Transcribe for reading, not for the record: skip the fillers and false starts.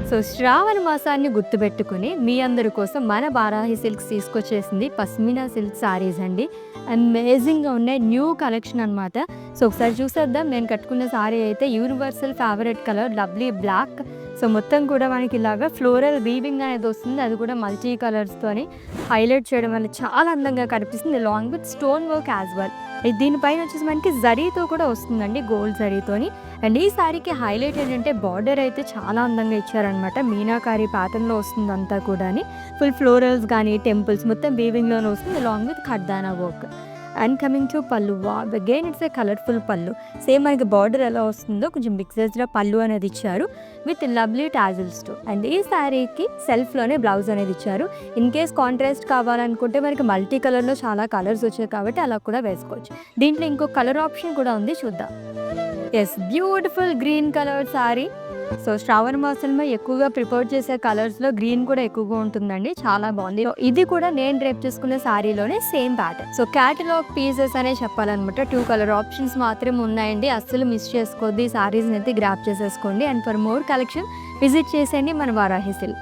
So శ్రావణ మాసాన్ని గుర్తుపెట్టుకుని మీ అందరి కోసం మన వారాహి సిల్క్స్ తీసుకొచ్చేసింది పస్మినా సిల్క్ సారీస్ అండి. అమేజింగ్గా ఉన్నాయి, న్యూ కలెక్షన్ అనమాట. సో ఒకసారి చూసేద్దాం. నేను కట్టుకున్న సారీ అయితే universal favourite colour lovely black. So మొత్తం కూడా మనకి ఇలాగా ఫ్లోరల్ వీవింగ్ అనేది వస్తుంది, అది కూడా మల్టీ కలర్స్తోని హైలైట్ చేయడం వల్ల చాలా అందంగా కనిపిస్తుంది, long with stone work as well. దీనిపైన వచ్చేసి మనకి జరీతో కూడా వస్తుందండి, గోల్డ్ జరీతోని. అండ్ ఈ శారీకి హైలైట్ ఏంటంటే బార్డర్ అయితే చాలా అందంగా ఇచ్చారనమాట. మీనాకారి ప్యాటర్న్లో వస్తుంది అంతా కూడా, ఫుల్ ఫ్లోరల్స్ కానీ టెంపుల్స్ మొత్తం వీవింగ్లోనే వస్తుంది, లాంగ్ విత్ ఖర్దానా work. And coming to pallu, again it's a colourful pallu. Same మనకి బార్డర్ ఎలా వస్తుందో కొంచెం మిక్సెస్లో పళ్ళు అనేది ఇచ్చారు విత్ లవ్లీ టాజిల్స్తో. అండ్ ఈ శారీకి సెల్ఫ్లోనే బ్లౌజ్ అనేది ఇచ్చారు. ఇన్ కేస్ కాంట్రాస్ట్ కావాలనుకుంటే మనకి మల్టీ కలర్లో చాలా కలర్స్ వచ్చాయి కాబట్టి అలా కూడా వేసుకోవచ్చు. దీంట్లో ఇంకో కలర్ ఆప్షన్ కూడా ఉంది, చూద్దాం. Yes, beautiful green colour sari. So Shravana మాసంలో ఎక్కువగా ప్రిఫర్ చేసే కలర్స్లో గ్రీన్ కూడా ఎక్కువగా ఉంటుందండి, చాలా బాగుంది. ఇది కూడా నేను డ్రేప్ చేసుకున్న శారీలోనే same pattern. So catalogue pieces అనే చెప్పాలన్నమాట. 2 కలర్ ఆప్షన్స్ మాత్రమే ఉన్నాయండి, అస్సలు మిస్ చేసుకోవద్దు. ఈ శారీస్ని అయితే గ్రాప్ చేసేసుకోండి. And for more collection visit చేసేయండి మన వారాహి సిల్క్.